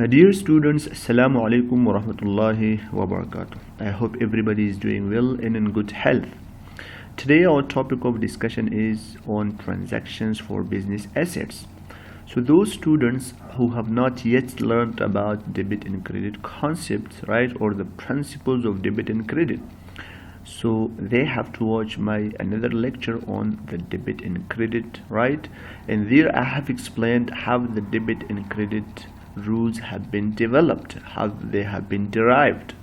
Dear students, Assalamu alaikum wa rahmatullahi wa barakatuh. I hope everybody is doing well and in good health. Today our topic of discussion is on transactions for business assets. So those students who have not yet learned about debit and credit concepts, right, or the principles of debit and credit, so they have to watch my another lecture on the debit and credit, right? And there I have explained how the debit and credit rules have been developed, how they have been derived.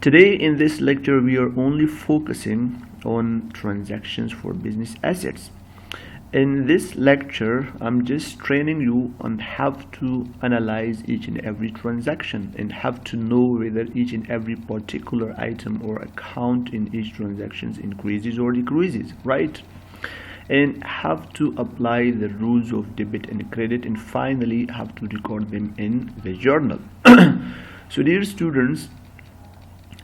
Today in this lecture we are only focusing on transactions for business assets. In this lecture I'm just training you on how to analyze each and every transaction and how to know whether each and every particular item or account in each transaction increases or decreases, right? And have to apply the rules of debit and credit, and finally have to record them in the journal. So dear students,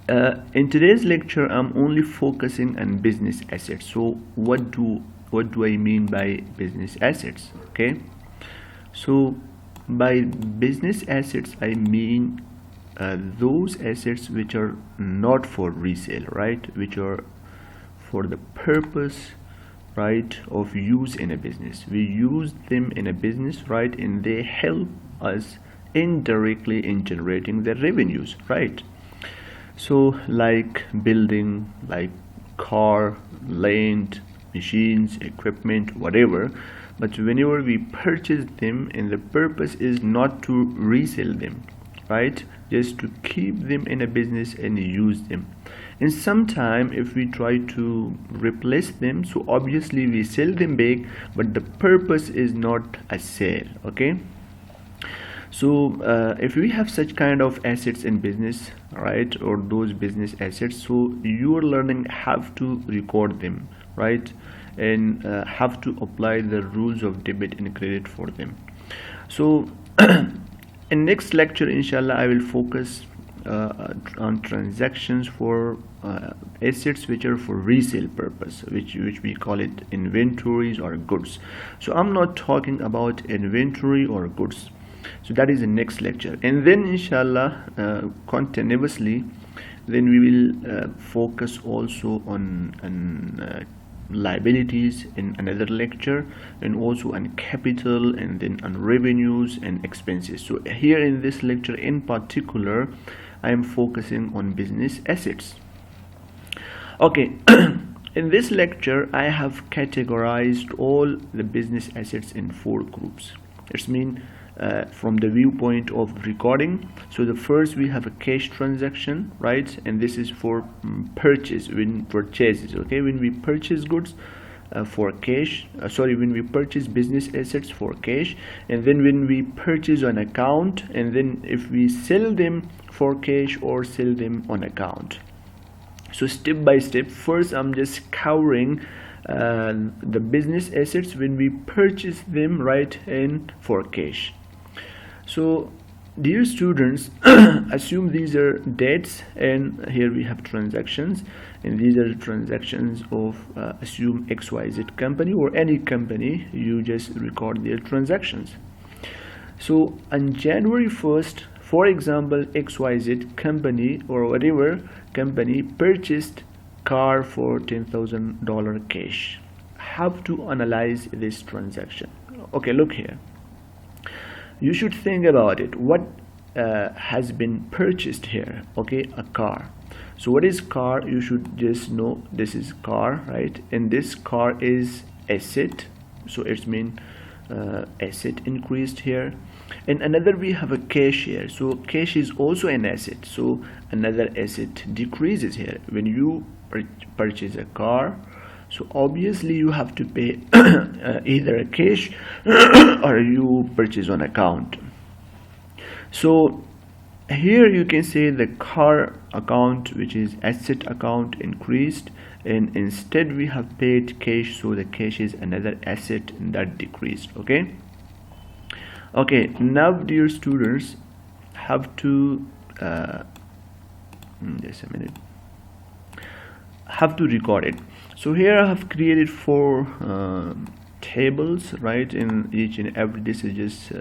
in today's lecture I'm only focusing on business assets. So what do I mean by business assets? Okay, so by business assets I mean those assets which are not for resale, right, which are for the purpose, right, of use in a business. We use them in a business, right, and they help us indirectly in generating the revenues, right? So like building, like car, land, machines, equipment, whatever. But whenever we purchase them, and the purpose is not to resell them, right, just to keep them in a business and use them. And sometime if we try to replace them, so obviously we sell them back, but the purpose is not a sale. Okay, so if we have such kind of assets in business, right, or those business assets, so you are learning how to record them, right, and have to apply the rules of debit and credit for them. So in next lecture inshallah I will focus on transactions for assets which are for resale purpose, which we call it inventories or goods. So I'm not talking about inventory or goods, so that is the next lecture. And then inshallah continuously then we will focus also on liabilities in another lecture, and also on capital, and then on revenues and expenses. So here in this lecture in particular I am focusing on business assets. Okay, in this lecture I have categorized all the business assets in 4 groups. It's mean from the viewpoint of recording. So the first we have a cash transaction, right, and this is for purchase, when purchases, okay, when we purchase goods for cash, when we purchase business assets for cash, and then when we purchase on account, and then if we sell them for cash or sell them on account. So step by step, first I'm just covering the business assets when we purchase them, right, and for cash. So dear students, assume these are dates, and here we have transactions, and these are transactions of assume XYZ company or any company, you just record their transactions. So on January 1st, for example, XYZ company or whatever company purchased car for $10,000 cash. Have to analyze this transaction. Okay, look here, you should think about it. What has been purchased here? Okay, a car. So what is car? You should just know this is car, right, and this car is asset, so it's mean asset increased here. And another we have a cash here, so cash is also an asset, so another asset decreases here. When you purchase a car, so obviously you have to pay either a cash or you purchase on account. So here you can say the car account, which is asset account, increased, and instead we have paid cash, so the cash is another asset that decreased. Okay, now dear students have to just a minute, have to record it. So here I have created 4 tables, right? In each and every, this is just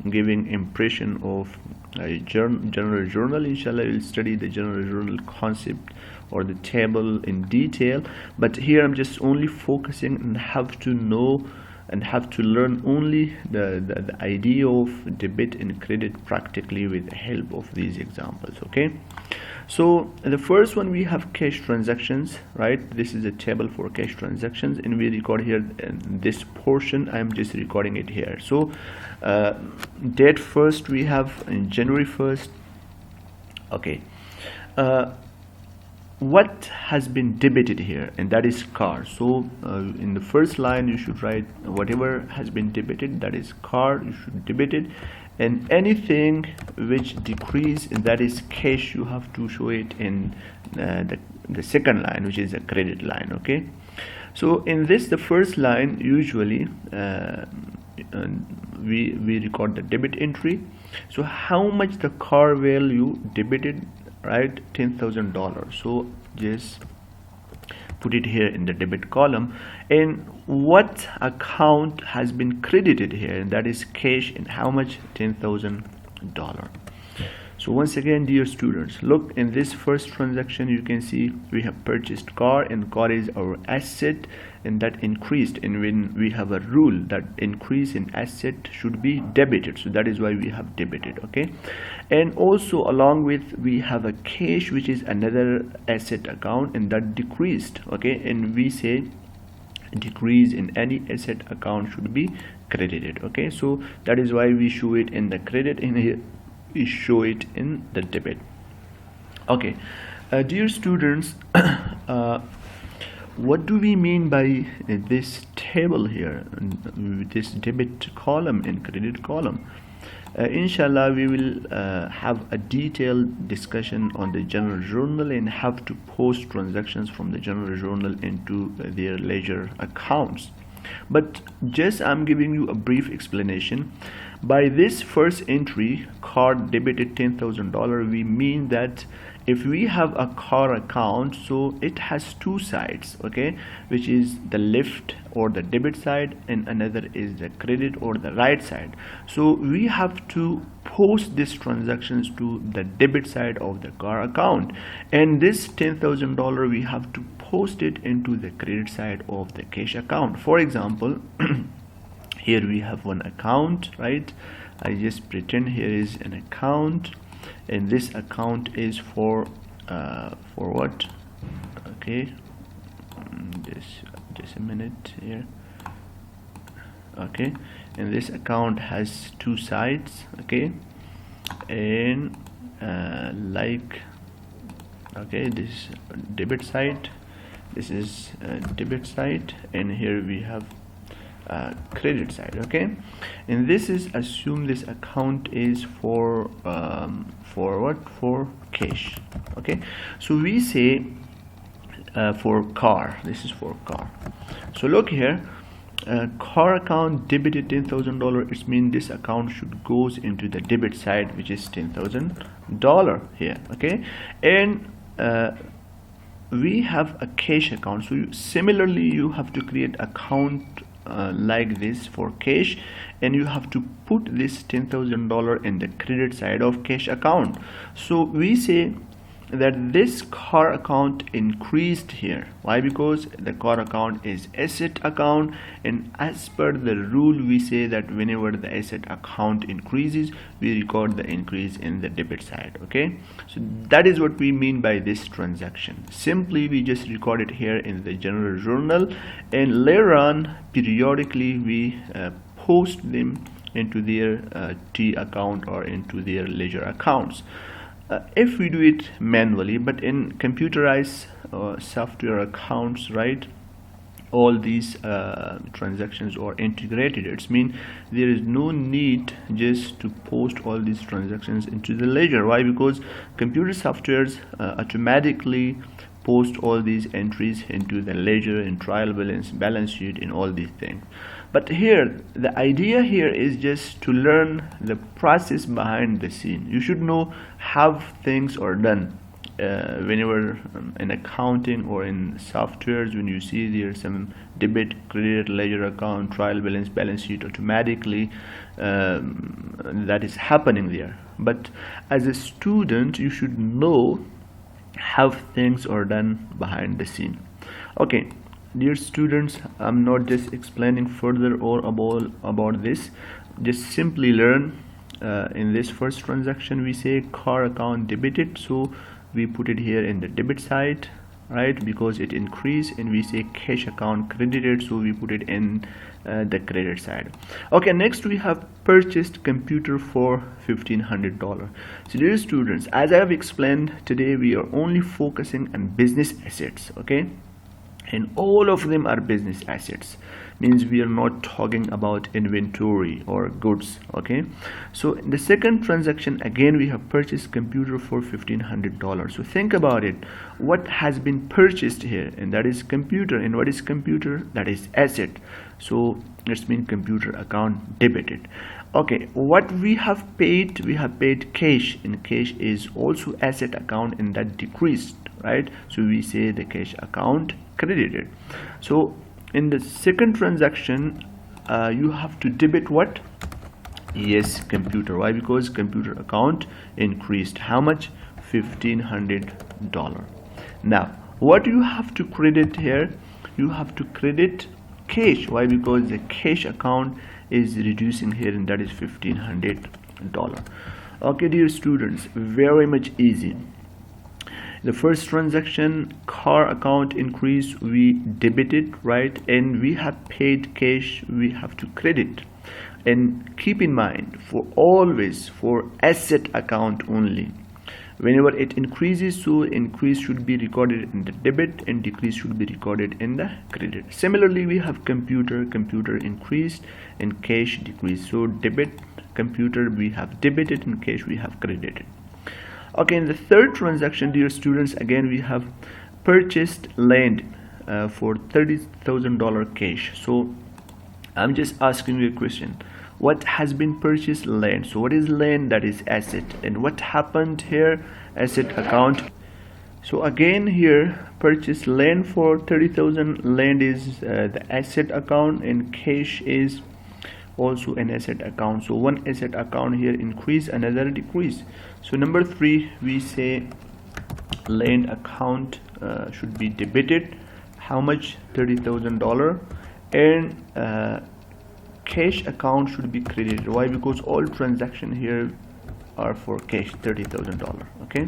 giving impression of a general journal. Inshallah, we'll study the general journal concept or the table in detail, but here I'm just only focusing on how to know and have to learn only the idea of debit and credit practically with the help of these examples. Okay, so the first one, we have cash transactions, right? This is a table for cash transactions, and we record here in this portion. I'm just recording it here. So date first, we have in January 1st. Okay, what has been debited here, and that is car. So in the first line you should write whatever has been debited, that is car, you should debit it, and anything which decrease, that is cash, you have to show it in the second line, which is a credit line. Okay, so in this, the first line, usually we record the debit entry. So how much the car value debited, right? $10,000. so just put it here in the debit column, and what account has been credited here, and that is cash, and how much? $10,000. So once again, dear students, look, in this first transaction you can see we have purchased car, and car is our asset, and that increased, and when we have a rule that increase in asset should be debited, so that is why we have debited. Okay, and also along with, we have a cash, which is another asset account, and that decreased. Okay, and we say decrease in any asset account should be credited. Okay, so that is why we show it in the credit, and here we show it in the debit. Okay, dear students, what do we mean by this table here, this debit column and credit column? Inshallah, we will have a detailed discussion on the general journal and have to post transactions from the general journal into their ledger accounts. But just I'm giving you a brief explanation. By this first entry, card debited $10,000, we mean that if we have a car account, so it has two sides, okay, which is the left or the debit side, and another is the credit or the right side. So we have to post these transactions to the debit side of the car account, and this $10,000 we have to post it into the credit side of the cash account. For example, here we have one account, right? I just pretend here is an account, and this account is for what? Okay, just a minute here. Okay, and this account has two sides. Okay, and like, okay, this debit side, this is debit side, and here we have credit side. Okay, and this is, assume this account is for what? For cash. Okay, so we say for car, this is for car. So look here, car account debited $10,000. It means this account should goes into the debit side, which is $10,000 here. Okay, and we have a cash account, so similarly you have to create account like this for cash, and you have to put this $10,000 in the credit side of cash account. So we say that this car account increased here. Why? Because the car account is asset account, and as per the rule we say that whenever the asset account increases, we record the increase in the debit side. Okay, so that is what we mean by this transaction. Simply we just record it here in the general journal, and later on periodically we post them into their T account or into their ledger accounts. If we do it manually, but in computerized software accounts, right, all these transactions are integrated. It means there is no need just to post all these transactions into the ledger. Why? Because computer softwares automatically post all these entries into the ledger and trial balance sheet and all these things. But here the idea here is just to learn the process behind the scene. You should know how things are done. whenever in accounting or in softwares, when you see there's some debit, credit, ledger account, trial balance, balance sheet, automatically that is happening there. But as a student, you should know how things are done behind the scene. Okay, dear students, I'm not just explaining further or about this. Just simply learn. In this first transaction, we say car account debited, so we put it here in the debit side, right, because it increased. And we say cash account credited, so we put it in the credit side. Okay, next we have purchased computer for $1,500. So dear students, as I have explained, today we are only focusing on business assets, okay, and all of them are business assets. Means we are not talking about inventory or goods, okay. So in the second transaction, again we have purchased computer for $1,500. So think about it, what has been purchased here, and that is computer. And what is computer? That is asset. So it's mean computer account debited. Okay, what we have paid? We have paid cash, and cash is also asset account, and that decreased, right? So we say the cash account credited. So in the second transaction, you have to debit what? Yes, computer. Why? Because computer account increased. How much? $1,500. Now what you have to credit here? You have to credit cash. Why? Because the cash account is reducing here, and that is $1,500. Okay, dear students, very much easy. The first transaction, car account increase, we debited, right, and we have paid cash, we have to credit. And keep in mind, for always for asset account only, whenever it increases, so increase should be recorded in the debit and decrease should be recorded in the credit. Similarly, we have computer increased and cash decreased. So debit computer, we have debited, and cash we have credited. Okay, in the third transaction, dear students, again we have purchased land for $30,000 cash. So I'm just asking you a question, what has been purchased? Land. So what is land? That is asset. And what happened here? Asset account. So again here, purchase land for 30,000. Land is the asset account, and cash is also an asset account. So one asset account here increase, another decrease. So number 3, we say land account should be debited. How much? $30,000. And cash account should be credited. Why? Because all transactions here are for cash, $30,000. Okay.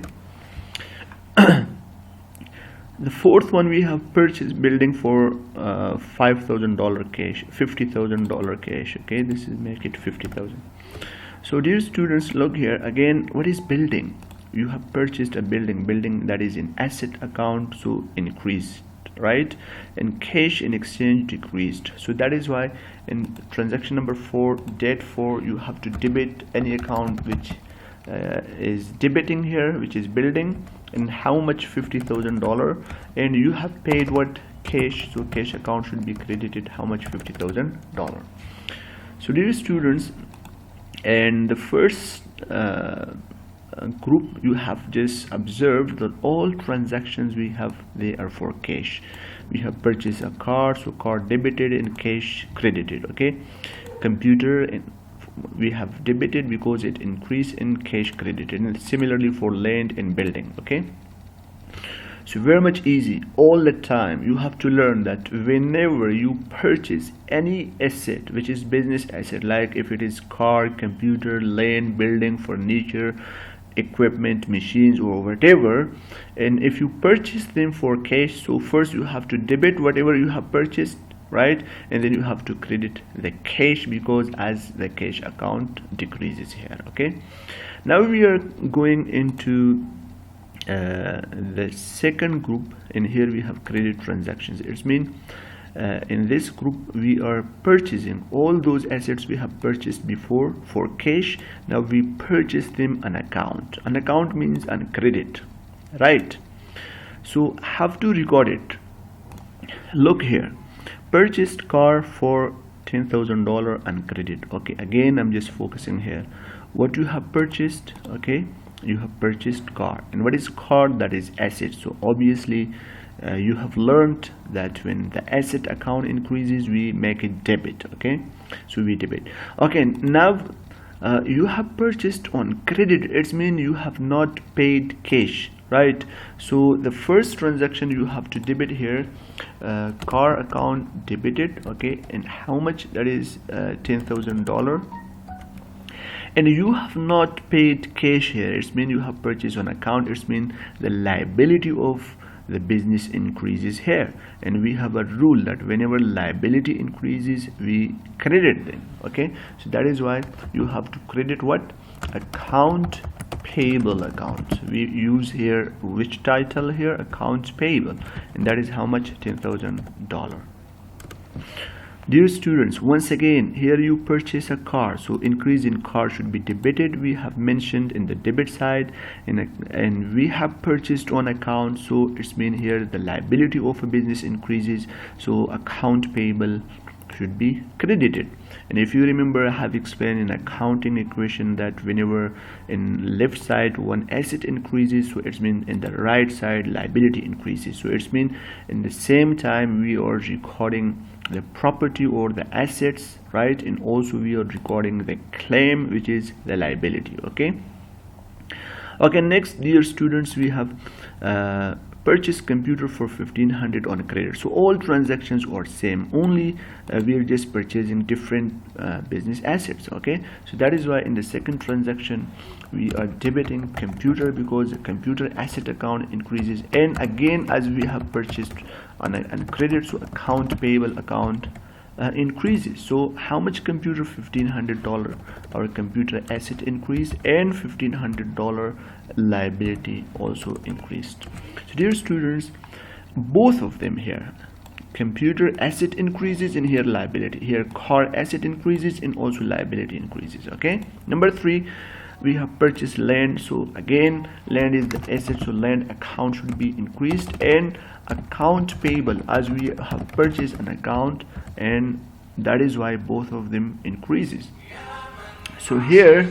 The fourth one, we have purchased building for $5,000 cash, $50,000 cash. Okay, this is make it 50,000. So dear students, look here again. What is building? You have purchased a building that is in asset account, so increased, right? And cash in exchange decreased. So that is why in transaction number 4, debt 4, you have to debit any account which is debiting here, which is building. And how much? $50,000. And you have paid what? Cash. So cash account should be credited. How much? $50,000. So dear students, and the first group, you have just observed that all transactions we have, they are for cash. We have purchased a car, so car debited and cash credited. Okay, computer, and we have debited because it increased, in cash credited. And similarly for land and building. Okay, so very much easy. All the time you have to learn that whenever you purchase any asset which is business asset, like if it is car, computer, land, building, furniture, equipment, machines, or whatever, and if you purchase them for cash, so first you have to debit whatever you have purchased, right, and then you have to credit the cash, because as the cash account decreases here. Okay, now we are going into the second group, and here we have credit transactions. It means in this group we are purchasing all those assets we have purchased before for cash. Now we purchase them on account. An account means on credit, right? So have to record it. Look here, purchased car for $10,000 on credit. Okay, again I'm just focusing here what you have purchased. Okay, you have purchased car. And what is car? That is asset. So obviously you have learned that when the asset account increases, we make it debit. Okay, so we debit. Okay, now you have purchased on credit. It means you have not paid cash, right? So the first transaction you have to debit here, car account debited. Okay, and how much? That is $10,000. And you have not paid cash here. It means you have purchased on account. It means the liability of the business increases here, and we have a rule that whenever liability increases, we credit them. Okay, so that is why you have to credit what? Account payable account. We use here which title here? Accounts payable, and that is how much? $10,000. Dear students, once again, here you purchase a car, so increase in car should be debited. We have mentioned in the debit side, and we have purchased on account, so it's mean here the liability of a business increases, so account payable should be credited. And if you remember, I have explained in accounting equation that whenever in left side one asset increases, so it's mean in the right side liability increases. So it's mean in the same time we are recording the property or the assets, right? And also we are recording the claim, which is the liability. Okay, next, dear students, we have purchased computer for $1,500 on credit. So all transactions are same, only we are just purchasing different business assets. Okay, so that is why in the second transaction we are debiting computer, because the computer asset account increases, and again as we have purchased on credit, so account payable account increases. So how much computer? $1,500. Our computer asset increased, and $1,500 liability also increased. So dear students, both of them here, computer asset increases, and here liability. Here car asset increases, and also liability increases. Okay, number 3, we have purchased land. So again, land is the asset, so land account should be increased, and account payable, as we have purchased an account, and that is why both of them increases. So here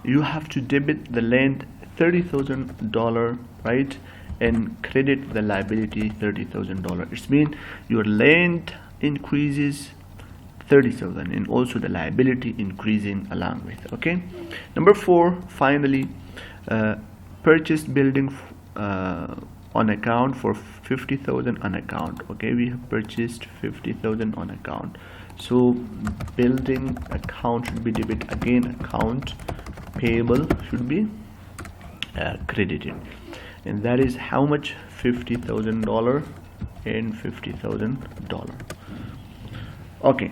you have to debit the land $30,000, right, and credit the liability $30,000. It means your land increases 30,000, and also the liability increasing along with. Okay, number 4, finally, purchased building on account for 50,000 on account. Okay, we have purchased 50,000 on account, so building account should be debit. Again, account payable should be credited, and that is how much? $50,000 and $50,000. Okay,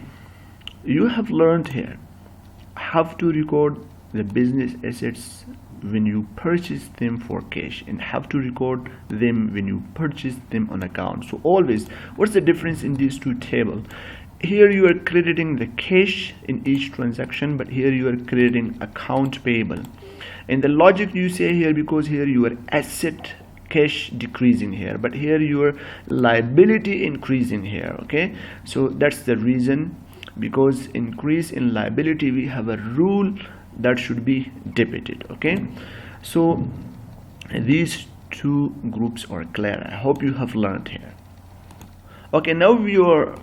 you have learned here how to record the business assets when you purchase them for cash, and have to record them when you purchase them on account. So always, what's the difference in these two tables? Here you are crediting the cash in each transaction, but here you are crediting account payable. And the logic you say here, because here your asset cash decreasing here, but here your liability increasing here. Okay, so that's the reason, because increase in liability, we have a rule that should be debited. Okay, so these two groups are clear. I hope you have learned here. Okay, now we are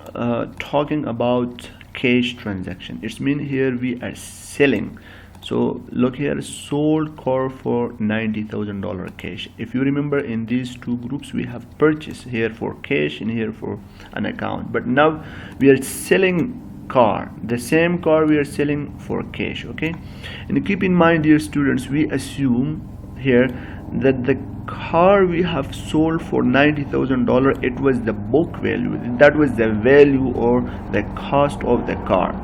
talking about cash transaction. It's mean here we are selling. So look here, sold car for $90,000 cash. If you remember, in these two groups we have purchased here for cash and here for an account, but now we are selling car, the same car we are selling for cash. Okay, and keep in mind, dear students, we assume here that the car we have sold for $90,000, it was the book value, that was the value or the cost of the car.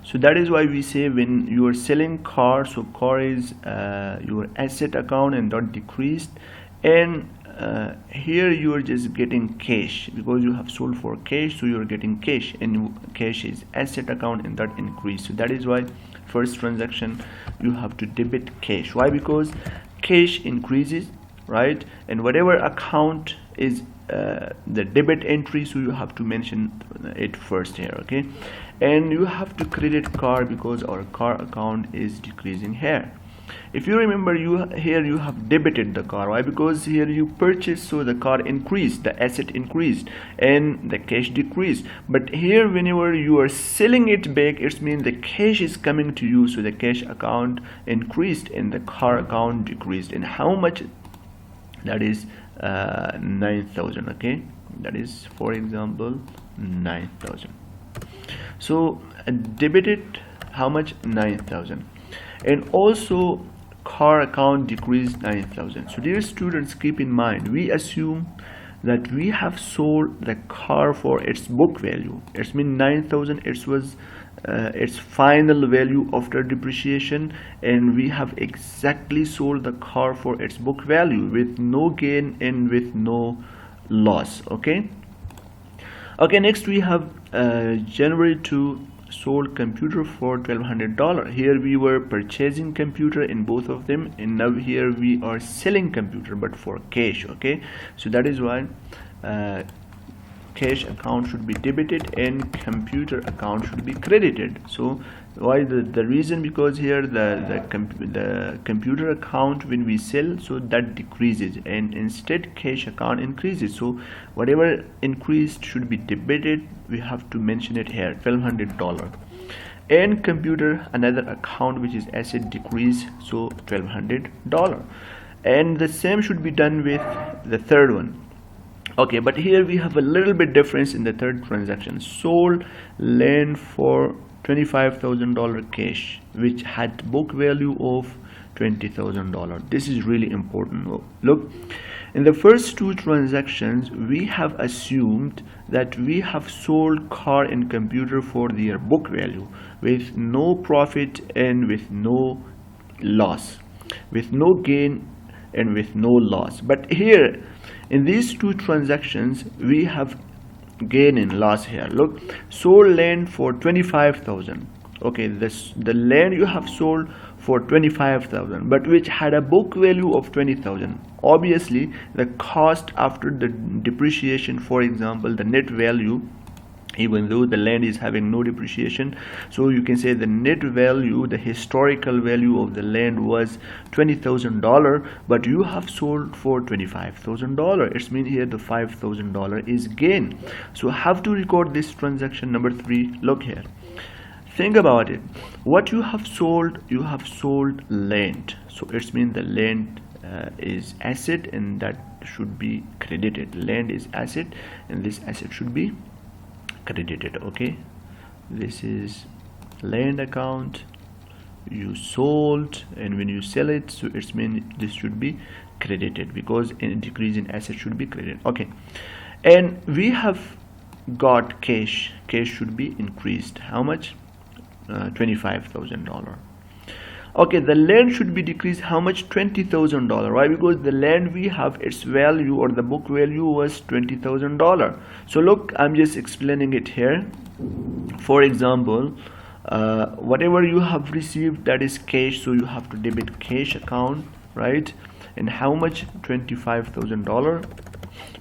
So that is why we say when you are selling car, so car is your asset account and not decreased, and here you are just getting cash because you have sold for cash, so you are getting cash, and cash is asset account and that increase. So that is why first transaction you have to debit cash. Why? Because cash increases, right, and whatever account is the debit entry, so you have to mention it first here. Okay, and you have to credit car because our car account is decreasing here. If you remember, here you have debited the car. Why? Because here you purchased, so the car increased, the asset increased, and the cash decreased. But here, whenever you are selling it back, it means the cash is coming to you, so the cash account increased and the car account decreased. And how much? That is 9,000. Okay, that is, for example, 9,000. So debited how much? 9,000. And also car account decreased 9,000. So dear students, keep in mind, we assume that we have sold the car for its book value. It means 9,000, it was its final value after depreciation, and we have exactly sold the car for its book value with no gain and with no loss. Okay, next we have January 2 sold computer for $1,200. Here we were purchasing computer in both of them, and now here we are selling computer but for cash. Okay, so that is why cash account should be debited and computer account should be credited. So why the reason? Because here the computer account, when we sell, so that decreases, and instead cash account increases. So whatever increased should be debited. We have to mention it here, $1,200. And computer, another account which is asset, decrease, so $1,200. And the same should be done with the third one. Okay, but here we have a little bit difference in the third transaction. Sold land for $25,000 cash, which had book value of $20,000. This is really important. Look, in the first two transactions, we have assumed that we have sold car and computer for their book value with no profit and with no loss, with no gain and with no loss. But here, in these two transactions, we have gain and loss here. Look, sold land for 25,000. Okay, the land you have sold for 25,000, but which had a book value of 20,000. Obviously, the cost after the depreciation, for example, the net value, even though the land is having no depreciation, so you can say the net value, the historical value of the land was $20,000, but you have sold for $25,000. It means here the $5,000 is gain. So have to record this transaction number 3. Look here, think about it. What you have sold land, so it means the land is asset, and that should be credited. Land is asset, and this asset should be credited. Okay, this is land account, you sold, and when you sell it, so it means this should be credited, because a decrease in asset should be credited. Okay, and we have got cash should be increased. How much? $25,000. Okay, the land should be decreased. How much? $20,000. Why? Because the land we have, its value or the book value was $20,000. So look, I'm just explaining it here. For example, whatever you have received, that is cash, so you have to debit cash account, right? And how much? $25,000,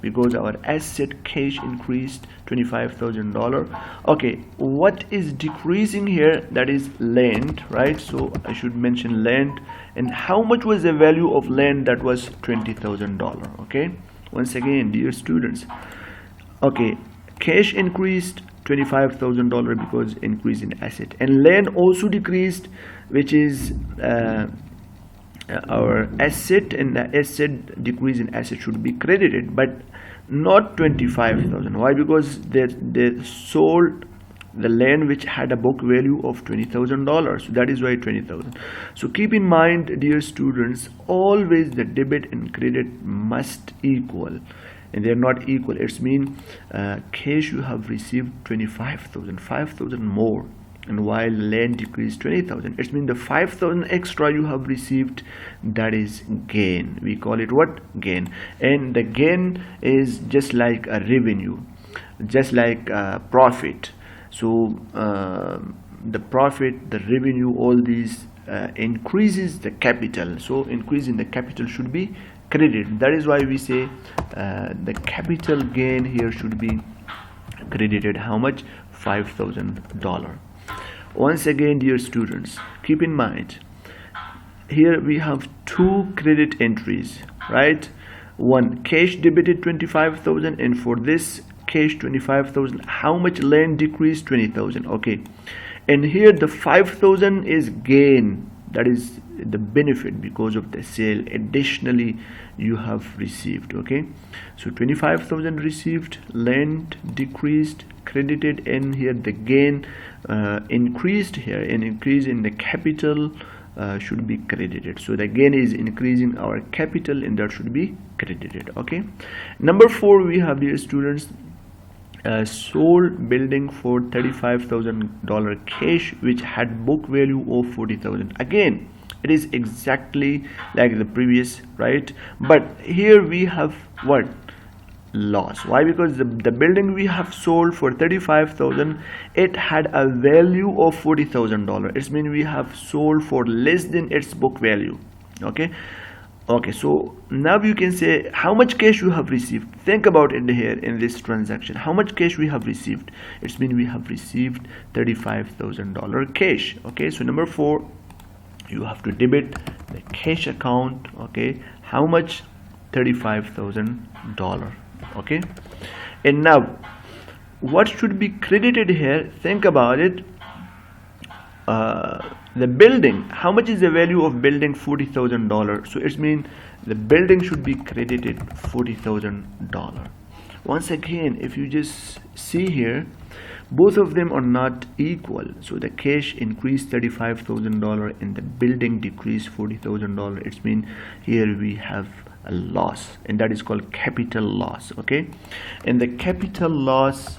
because our asset cash increased $25,000. Okay, what is decreasing here? That is land, right? So I should mention land. And how much was the value of land? That was $20,000. Okay, once again, dear students, okay, cash increased $25,000 because increase in asset, and land also decreased, which is our asset, and the asset decrease in asset should be credited, but not 25,000. Why? Because they sold the land which had a book value of $20,000, so that is why 20,000. So keep in mind, dear students, always the debit and credit must equal, and they are not equal. It's mean cash you have received 25,000, 5,000 more, and while land decreased 20,000, it means the 5,000 extra you have received, that is gain. We call it what? Gain. And the gain is just like a revenue, just like profit. So the profit, the revenue, all these increases the capital. So increase in the capital should be credited. That is why we say the capital gain here should be credited. How much? $5,000. Once again, dear students, keep in mind, here we have two credit entries, right? One, cash debited 25,000, and for this cash 25,000, how much land decreased? 20,000. Okay, and here the 5,000 is gain, that is the benefit because of the sale additionally you have received. Okay, so 25,000 received, land decreased, credited, and here the gain increased. Here an increase in the capital should be credited. So the gain is increasing our capital, and that should be credited. Okay, number 4, we have, dear students, sold building for $35,000 cash, which had book value of 40,000. Again, it is exactly like the previous, right? But here we have what? Loss. Why? Because the building we have sold for 35,000, it had a value of $40,000. It means we have sold for less than its book value. Okay, so now you can say how much cash you have received. Think about it here in this transaction. How much cash we have received? It means we have received $35,000 cash. Okay, so number 4, you have to debit the cash account. Okay, how much? $35,000. Okay, and now what should be credited here? Think about it. The building, how much is the value of building? $40,000. So it means the building should be credited $40,000. Once again, if you just see here, both of them are not equal. So the cash increased $35,000 and the building decreased $40,000. It means here we have a loss, and that is called capital loss. Okay, and the capital loss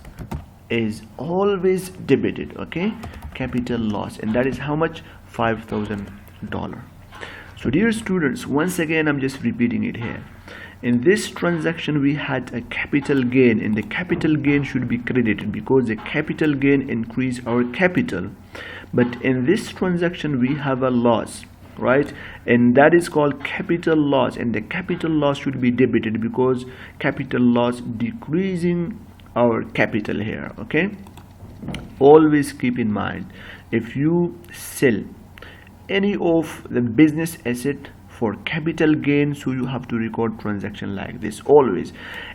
is always debited. Okay, capital loss, and that is how much? $5,000. So dear students, once again I'm just repeating it here. In this transaction we had a capital gain, and the capital gain should be credited because the capital gain increased our capital. But in this transaction we have a loss, right? And that is called capital loss, and the capital loss should be debited because capital loss decreasing our capital here. Okay, always keep in mind, if you sell any of the business asset for capital gain, so you have to record transaction like this always.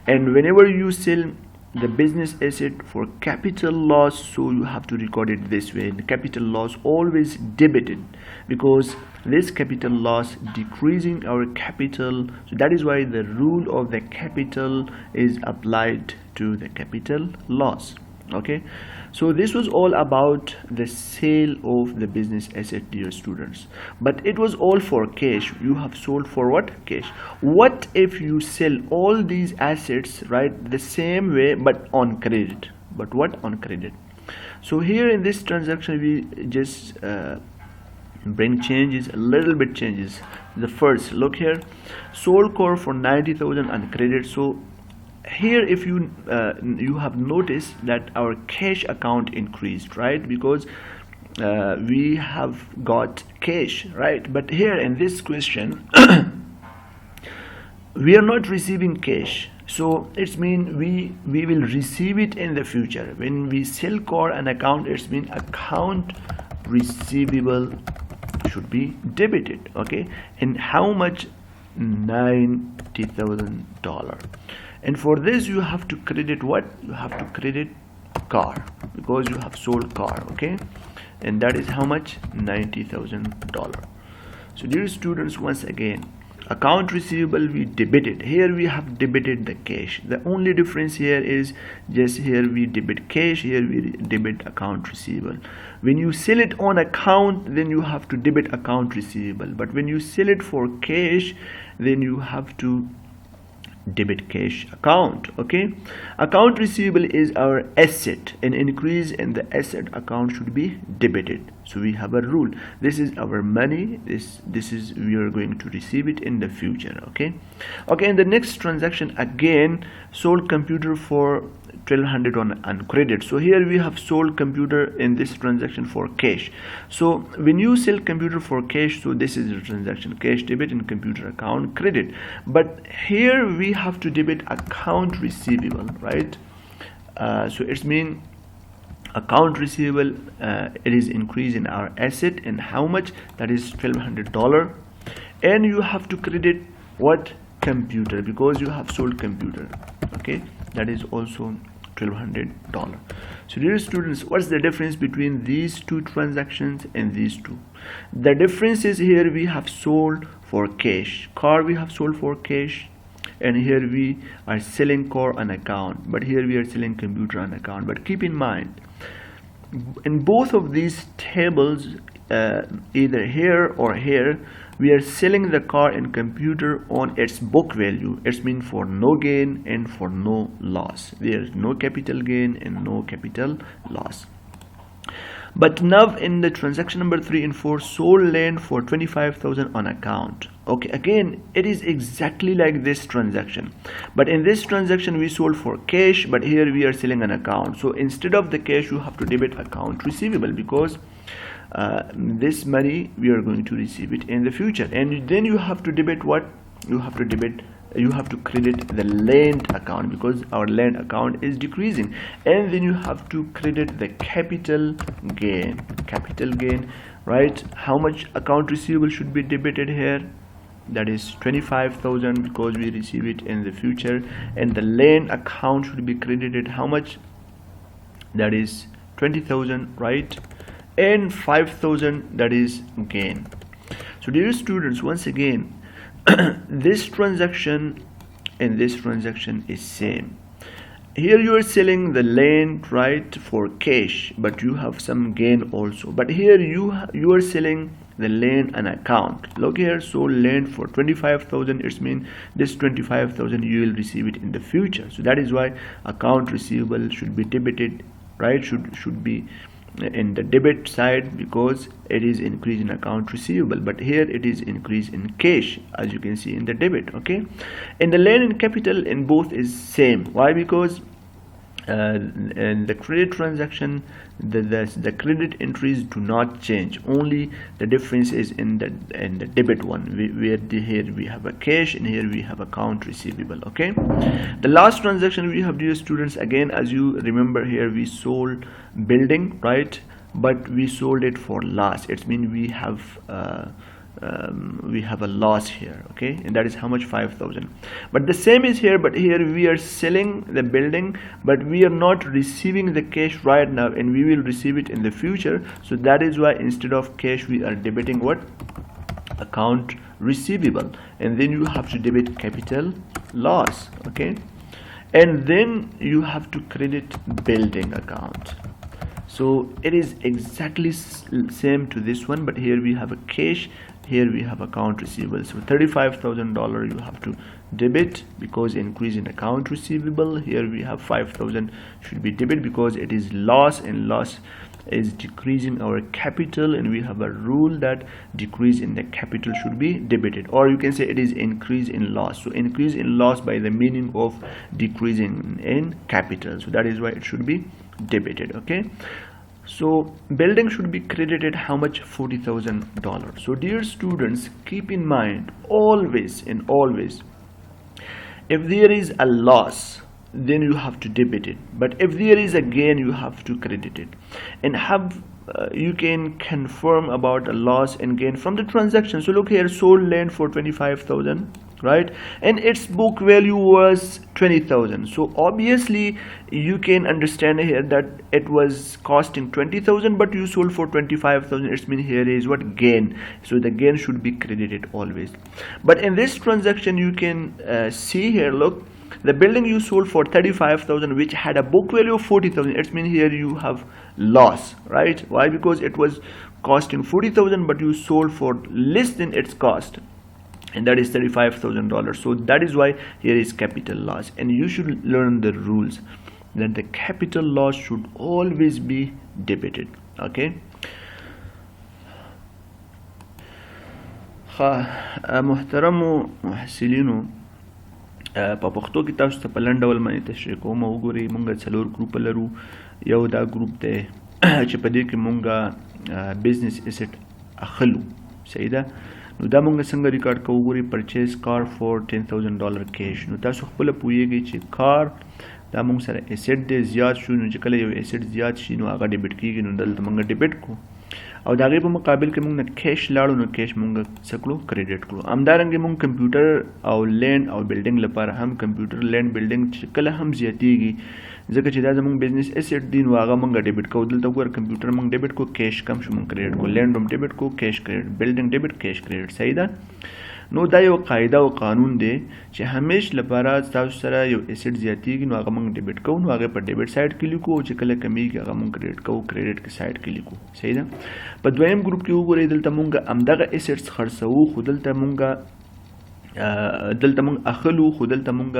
And whenever you sell the business asset for capital loss, so you have to record it this way. The capital loss always debited because this capital loss decreasing our capital. So that is why the rule of the capital is applied to the capital loss. Okay, so this was all about the sale of the business asset, dear students, but it was all for cash. You have sold for what? Cash. What if you sell all these assets, right, the same way but on credit? But what? On credit. So here in this transaction we just bring changes, a little bit changes. The first, look here, sold core for 90,000 on credit. So here if you you have noticed that our cash account increased, right? Because we have got cash, right? But here in this question we are not receiving cash, so it means we will receive it in the future. When we sell core an account, it means account receivable should be debited. Okay, and how much? $90,000. And for this you have to credit what? You have to credit car because you have sold car. Okay, and that is how much? $90,000. So dear students, once again, account receivable we debited. Here we have debited the cash. The only difference here is just here we debit cash, here we debit account receivable. When you sell it on account, then you have to debit account receivable, but when you sell it for cash, then you have to debit cash account. Okay, account receivable is our asset, an increase in the asset account should be debited. So we have a rule. This is our money, this is we are going to receive it in the future. Okay, in the next transaction, again sold computer for 1200 on credit. So here we have sold computer in this transaction for cash. So when you sell computer for cash, so this is the transaction, cash debit and computer account credit. But here we have to debit account receivable, right? So it's mean account receivable, it is increase in our asset, and how much? That is $1,200. And you have to credit what? Computer, because you have sold computer. Okay, that is also $1,200. So dear students, what's the difference between these two transactions and these two? The difference is here we have sold for cash. Car we have sold for cash, and here we are selling car on account, but here we are selling computer on account. But keep in mind, in both of these tables, either here or here, we are selling the car and computer on its book value. It means for no gain and for no loss. There is no capital gain and no capital loss. But now in the transaction number 3 and 4, sold land for $25,000 on account. Okay, again it is exactly like this transaction, but in this transaction we sold for cash, but here we are selling an account. So instead of the cash, you have to debit account receivable, because this money we are going to receive it in the future. And then you have to debit what? You have to credit the land account, because our land account is decreasing. And then you have to credit the capital gain, right? How much account receivable should be debited here? That is $25,000, because we receive it in the future. And the land account should be credited how much? That is $20,000, right? And $5,000, that is gain. So dear students, once again, this transaction and this transaction is same. Here you are selling the land, right, for cash, but you have some gain also. But here you are selling the land on account. Look here, sold land for $25,000. It means this $25,000 you will receive it in the future. So that is why account receivable should be debited, right? Should be in the debit side, because it is increase in account receivable, but here it is increase in cash, as you can see in the debit. Okay, and the land and capital in both is same. Why? Because in the credit transaction, the credit entries do not change, only the difference is in the debit one, where here we have a cash and here we have account receivable. Okay, the last transaction we have, dear students, again as you remember, here we sold building, right, but we sold it for loss. It means we have a loss here. Okay, and that is how much? 5,000. But the same is here, but here we are selling the building, but we are not receiving the cash right now, and we will receive it in the future. So that is why instead of cash we are debiting what? Account receivable. And then you have to debit capital loss. Okay, and then you have to credit building account. So it is exactly same to this one, but here we have a cash, here we have account receivable. So $35,000 you have to debit, because increase in account receivable. Here we have 5,000 should be debit, because it is loss, and loss is decreasing our capital, and we have a rule that decrease in the capital should be debited, or you can say it is increase in loss. So increase in loss by the meaning of decreasing in capital, so that is why it should be debited. Okay, so building should be credited how much? $40,000. So dear students, keep in mind always, if there is a loss, then you have to debit it, but if there is a gain, you have to credit it. And have you can confirm about a loss and gain from the transaction. So look here, sold land for $25,000, right, and its book value was $20,000. So obviously you can understand here that it was costing $20,000, but you sold for $25,000. It means here is what? Gain. So the gain should be credited always. But in this transaction you can see here, look, the building you sold for $35,000, which had a book value of $40,000. It means here you have loss, right? Why? Because it was costing $40,000, but you sold for less than its cost, and that is $35,000. So that is why here is capital loss. And you should learn the rules that the capital loss should always be debited. Okay, محترم محصلینو، په پښتو کې تاسو ته په لنډ ډول باندې تشریح کوم. وګورئ موږ 4 ګروپ لرو. یو دا ګروپ دی چې په دې کې موږ بزنس اسټ اخلو. صحیح ده؟ نو دا موږ څنګه ریکارډ کوو؟ وګورئ پرچیز کار فور $10,000 کیش. نو تاسو خپل پوهیږئ چې کار دا مونږ سره ایسیډ دی زیات شو نو چې کله یو ایسیډ زیات شي نو هغه ډیبټ کیږي نو دلته مونږ ډیبټ کو او د هغې په مقابل کې مونږ نه کیش لاړو نو کیش مونږ څه کړو کریډټ کړو همدارنګې مونږ کمپیوټر او لینډ او بلډینګ لپاره هم کمپیوټر لینډ بلډینګ چې کله هم زیاتیږي ځکه چې دا زموږ بزنس ایسیټ دی نو هغه مونږ ډیبټ کوو دلته وګوره کمپیوټر مونږ ډیبټ کو کیش کم شو مونږ کریډټ کو لینډ هم ډیبټ کو کیش کریډټ بلډینګ ډیبټ کیش کریډټ صحیح ده نو دا یو قاعده او قانون دی چې همیش لپاره تاسو سره یو ایسیټ زیاتیږي نو هغه مونږ ډیبټ کوو نو هغه په ډیبټ سایډ کې لیکو او چې کله کمیږي هغه مونږ کریډټ کوو کریډټ کې سایډ کې لیکو صحیح ده په دویم ګروپ کې وګورئ دلته مونږ همدغه ایسیټس خرڅوو خو دلته مونږ اخلو خو دلته مونږ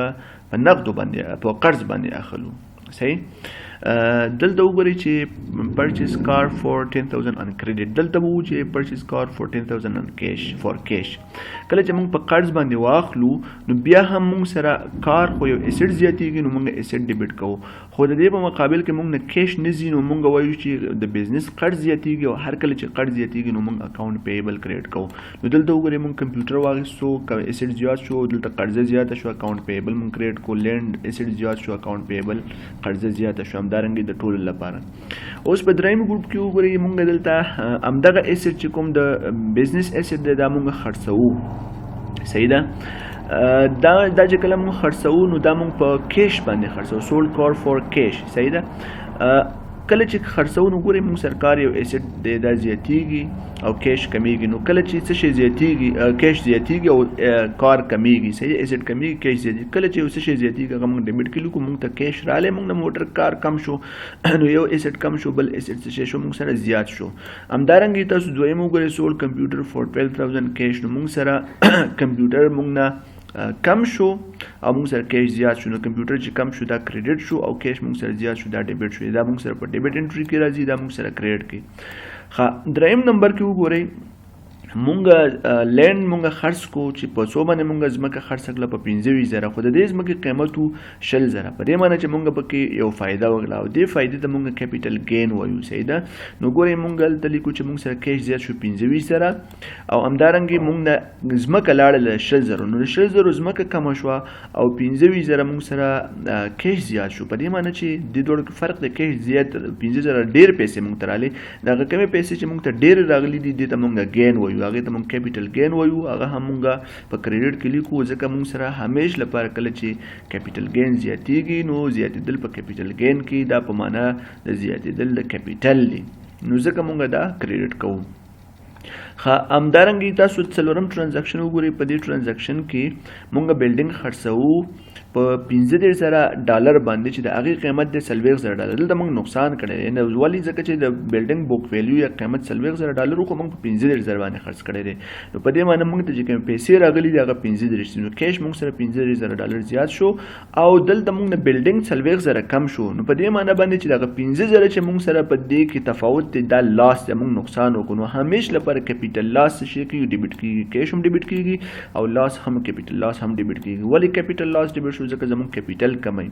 په نقدو باندې په قرض باندې اخلو صحیح دلته وګورئ چې purchase car for 10,000 on credit دلته وو چې purchase car for 10,000 on cash for cash کله چې موږ په قرض باندې واخلو نو بیا هم موږ سره کار خو یو ایسیټ زیاتیږي نو موږ ایسیټ ډیبټ کوو خو د دې په مقابل کې موږ نه کیش نه ځي نو موږ وایو چې د بزنس قرض زیاتیږي او هر کله چې قرض زیاتیږي نو موږ اکاونټ پیبل کریډ کوو نو دلته وګورئ موږ کمپیوټر واخیستو ایسیټ زیات شو دلته قرض زیاته شو اکاونټ پیبل موږ کریډ کوو لینډ ایسیټ زیات شو اکاونټ پیبل قرض زیاته شو همدارنګې د ټولو لپاره اوس په دریم ګروپ کې وګورئ موږ دلته همدغه ایسیټ چې کوم د بزنس ایسیټ دی دا موږ خرڅوو صحیح ده دا چې کله موږ خرڅوو نو دا موږ په کیش باندې خرڅوو سولډ کار فور کیش صحیح ده کله چې خرڅوو نو ګورئ موږ سرکار یو ایسیټ دی دا زیاتیږي او کیش کمیږي نو کله چې څه شی زیاتیږي کیش زیاتیږي او کار کمیږي صحیح ایسیټ کمیږي کیش زیاتیږي کله چې یو څه شی زیاتیږي هغه موږ ډیبټ کې لیکو موږ ته کیش رالی موږ نه موټر کار کم شو نو یو ایسیټ کم شو بل ایسیټ څه شی شو موږ سره زیات شو همدارنګې تاسو دویم وګورئ سول کمپیوټر فور 12,000 کیش نو موږ سره کمپیوټر موږ نه کم شو او موږ سره کیش زیات شو نو کمپیوټر چې کم شو دا کریډټ شو او کیش موږ سره زیات شو دا ډیبټ شو دا موږ سره په ډیبټ انټری کې راځي دا موږ سره کریډټ کې ښه دریم نمبر کې وګورئ مونږ لینډ مونږ خرڅ کو چې په څو باندې مونږ ځمکه خرڅ کړله په 25,000 خو د دې ځمکې قیمت و 100,000 په دې معنی چې مونږ پکې یو فایده وکړه او دې فایدې ته مونږ کیپیټل گین وایو صحیح ده نو ګورئ مونږ هلته لیکو چې مونږ سره کیش زیات شو 25,000 او همدارنګې مونږ نه ځمکه لاړله 100,000 نو 100,000 ځمکه کمه شوه او 15,000 مونږ سره کیش زیات شو په دې معنی چې د دوړو کې فرق دی کیش زیات 15,000 ډېر پیسې مونږ ته راغلي د هغه کمې پیسې چې مونږ ته ډېرې راغلي دي دې ته مونږ ګین وایو هغې ته مونږ کیپیټل ګین وایو هغه هم مونږ په کریډټ کې لیکو ځکه مونږ سره همیش لپاره کله چې کیپیټل ګین زیاتیږي نو زیاتېدل په کیپیټل ګین کې دا په معنا د زیاتېدل د کیپیټل دی نو ځکه مونږ دا کریډټ کوو همدارنګې تاسو څلورم ټرانزیکشن وګورئ په دې ټرانزیکشن کې مونږ بلډینګ خرڅوو په 15,000 ډالر باندې چې د هغې قیمت دی 40,000 ډالر دلته موږ نقصان کړی دی ولې ځکه چې د بلډینګ بوک ویلیو یا قیمت 40,000 ډالر خو موږ په 15,000 باندې خرڅ کړی دی نو په دې معنی موږ ته چې کوم پیسې راغلي دي هغه 15,000 نو کیش موږ سره 15,000 ډالر زیات شو او دلته موږ نه بلډینګ 40,000 کم شو نو په دې معنی باندې چې دغه 15,000 چې موږ سره په دې کې تفاوت دی دا لاس دی موږ نقصان وکړو نو همیش لپاره کیپیټل لاس شي کېږي ډیبټ کېږي کیش هم ډیبټ کېږي او لاس هم کیپیټل لاس هم ډیبټ کېږي ولې کیپیټل لاس ډیبټ شو ځکه زموږ کیپیټل کمی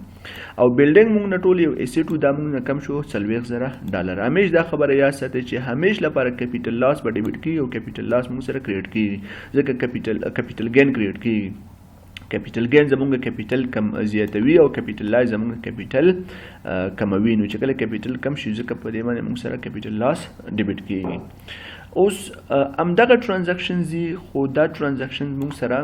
او بلډینګ موږ نه ټول یو ایسیټ دا موږ نه کم شو 40,000 ډالر همیش دا خبره یاد ساتئ چې همیش لپاره کیپیټل لاس به ډیبټ کېږي او کیپیټل لاس موږ سره کریډټ کېږي ځکه کیپیټل ګین کریډټ کېږي کیپیټل ګین زموږ کیپیټل کم زیاتوي او کیپیټل لاس زموږ کیپیټل کموي نو چې کله کیپیټل کم شي ځکه په دې باندې موږ سره کیپیټل لاس ډیبټ کېږي اوس همدغه ټرانزیکشن زی خو دا ټرانزیکشن موږ سره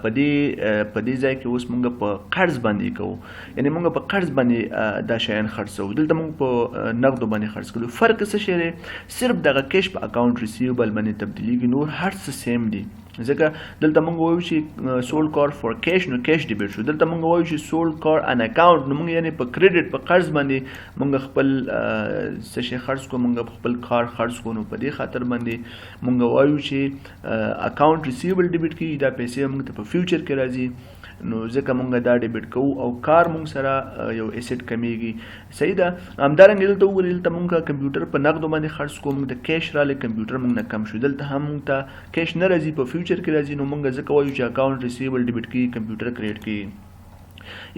په دې ځای کې اوس موږ په قرض باندې کوو یعنی موږ په قرض باندې دا شیان خرڅوو دلته موږ په نقدو باندې خرڅ کوو فرق څه شی دی صرف دغه کیش په اکاونټ ریسیوبل باندې تبدیلیږي نور هر څه سیم دي ځکه دلته موږ وایو چې سولډ کار فور کیش نو کیش ډیبټ شو دلته موږ وایو چې سولډ کار ان اکاونټ نو موږ یعنی په کریډټ په قرض باندې موږ خپل څه شی خرڅ کوو موږ خپل کار خرڅ کوو نو په دې خاطر باندې موږ وایو چې اکاونټ ریسیوبل ډیبټ کیږي دا پیسې موږ ته په فیوچر کې راځي نو ځکه موږ دا ډیبټ کوو او کار موږ سره یو ایسیټ کمیږي صحیح ده همدارنګه دلته وګورئ دلته موږ کمپیوټر په نقدو باندې خرڅ کوو موږ د کیش رالی کمپیوټر موږ نه کم شو دلته هم موږ ته کیش نه راځي په فیوچر کې راځي نو موږ ځکه وایو چې اکاونټ ریسیبل ډیبټ کیږي کمپیوټر کریډټ کیږي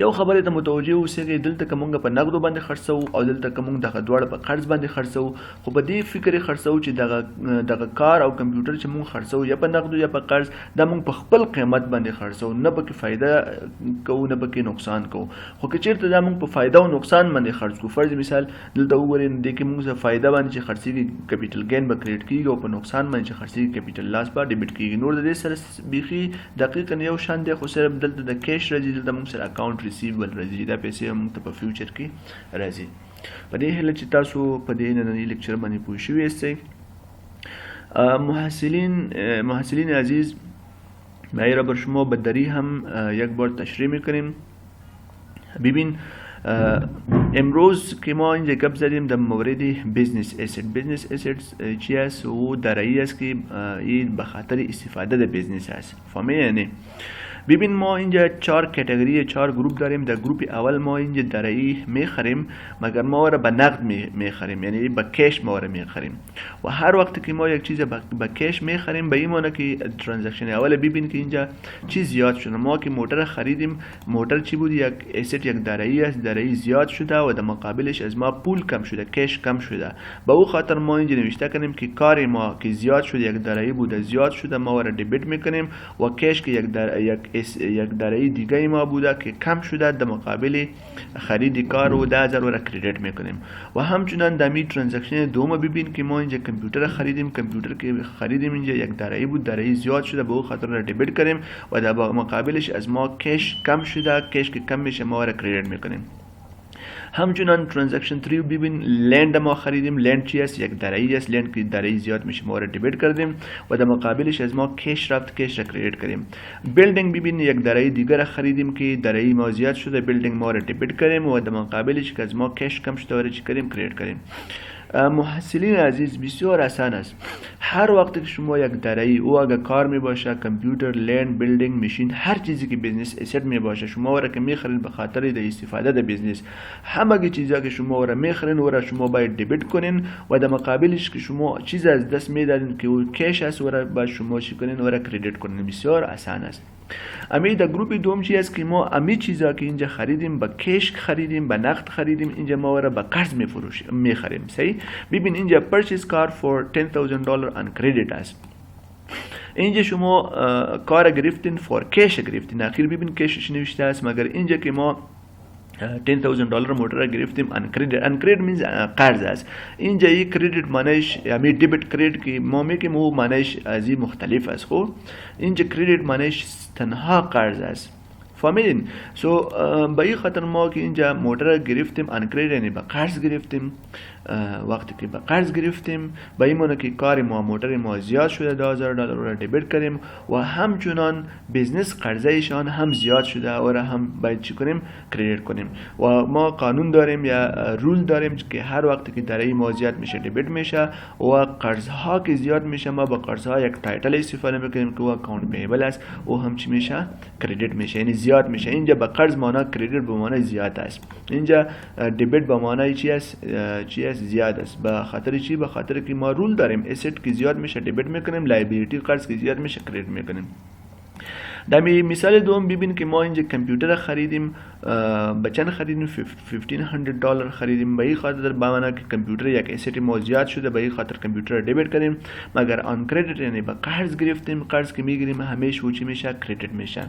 یو خبره ته متوجه اوسئ دلته کومه په نقدو باندې خرڅو او دلته کومه دغه دواړه په قرض باندې خرڅو خو په دې فکر خرڅو چې دغه کار او کمپیوټر چې مونږ خرڅو یا په نقدو یا په قرض دا مونږ په خپل قیمت باندې خرڅو نه پکې فایده کوو نه پکې نقصان کوو خو که چیرته دا مونږ په فایده او نقصان باندې خرڅ کوو فرض مثال دلته وګورئ د کې مونږ فایده باندې چې خرڅېږي کیپیټل گین به کریډټ کیږي او په نقصان باندې چې خرڅېږي کیپیټل لاس به ډیبټ کیږي نور د دې سره بیخي دقیقاً یو شان دی خو صرف دلته د کیش راځي دلته مونږ سره اکاونټ ریسیوبل راځي دا پیسې مونږ ته په فیوچر کې راځي په دې هیله چې تاسو په دې نننی لیکچر باندې پوه شوي یستید محصلین عزیز برای را بر شما به دری هم یک بار تشریح میکنیم ببین امروز که ما اینجا گپ زدیم در مورد بیزنس اسیتس چی است و دارایی است که این به خاطر استفاده در بیزنس است فهمیدی ببین ما اینجا 4 کاتگوری 4 گروپ داریم در گروپ اول ما اینجا دارایی میخریم مگر ما را به نقد میخریم یعنی با کش ما را میخریم و هر وقت که ما یک چیز با کش میخریم به این معنی که ترانزکشن اول ببین که اینجا چیز زیاد شده ما که موتر خریدیم موتر چی بود یک اسید یک دارایی است دارایی زیاد شده و در مقابلش از ما پول کم شده کش کم شده به او خاطر ما اینجا نوشته کنیم که کار ما که زیاد شده یک دارایی بوده زیاد شده ما را دبیت میکنیم و کش که یک دارایی دیگه ما بوده که کم شده در مقابل خرید کار و 10,000 را کریدیت میکنیم و همچنان دمی ترانزکشن دوم ببین که ما اینجا کمپیوتر خریدیم کمپیوتر که خریدیم اینجا یک دارایی بود دارایی زیاد شده به او خاطر را دبیت کنیم و در مقابلش از ما کش کم شده کش که کم میشه ما را کریدیت میکنیم همچنان ترانزکشن 3 ببین لند ما خریدیم لند چی است یک دارایی است لند که دارایی زیاد میشه ما را دبیت کردیم و در مقابلش از ما کش رفت کش را کریدیت کردیم بیلدینگ ببین یک دارایی دیگر خریدیم که دارایی ما زیاد شده بیلدینگ ما را دبیت کردیم و در مقابلش که از ما کش کم شده و چی کردیم کریدیت کردیم محصلین عزیز بسیار آسان است هر وقت که شما یک دارایی او اگر کار می باشه کامپیوتر لند بیلدینگ ماشین هر چیزی که بیزنس اسید می باشه شما را که می خرید به خاطر د استفاده د بیزنس همه چیزا که شما را می خرید و را شما باید دبیت کنین و در مقابلش که شما چیز از دست می دادین که او کش است و را باید شما چی کنین و را کریدیت کنین بسیار آسان است امی در گروپ دوم چی است که ما امی چیزا که اینجا خریدیم با کش خریدیم با نقد خریدیم اینجا ما را با قرض می خریم صحیح ببین اینجا purchase car for $10,000 on credit است اینجا شما کار گرفتین فور کش گرفتین اخیر ببین کشش نوشته است مگر اینجا که ما $10,000 موتر گرفتیم ان کریدیت مینز قرض است اینجا یک کریدیت معنیش یعنی دبیت کریدیت که ما میگیم او معنیش از این مختلف است خب اینجا کریدیت معنیش تنها قرض است فهمیدین سو به این خاطر ما که اینجا موتر گرفتیم ان کریدیت یعنی به قرض گرفتیم وقتی که به قرض گرفتیم به این معنی که کار ما موتر ما زیاد شده $10,000 را دبیت کردیم و همچنان بیزنس قرضهشان هم زیاد شده و را هم باید چی کنیم کریدیت کنیم و ما قانون داریم یا رول داریم که هر وقتی که دارایی ما زیاد میشه دبیت میشه و قرضها که زیاد میشه ما با قرضها یک تایتل استفاده میکنیم که او اکاونت پیبل است او هم چی میشه کریدیت میشه یعنی زیاد میشه اینجا با قرض معنی کریدیت به معنی زیاد است اینجا دبیت به معنی چی است زیاد است به خاطر چی به خاطر که ما رول داریم اسید که زیاد میشه دبیت میکنیم لایبیلیتی قرض که زیاد میشه کریدیت میکنیم در مثال دوم ببین که ما اینجا کامپیوتر خریدیم بچن خریدیم $1,500 خریدیم به این خاطر بمانه که کامپیوتر یک اسید ما زیاد شده به این خاطر کامپیوتر دبیت کردیم مگر آن کریدیت یعنی با قرض گرفتیم قرض که میگیریم همیشه و چی میشه کریدیت میشه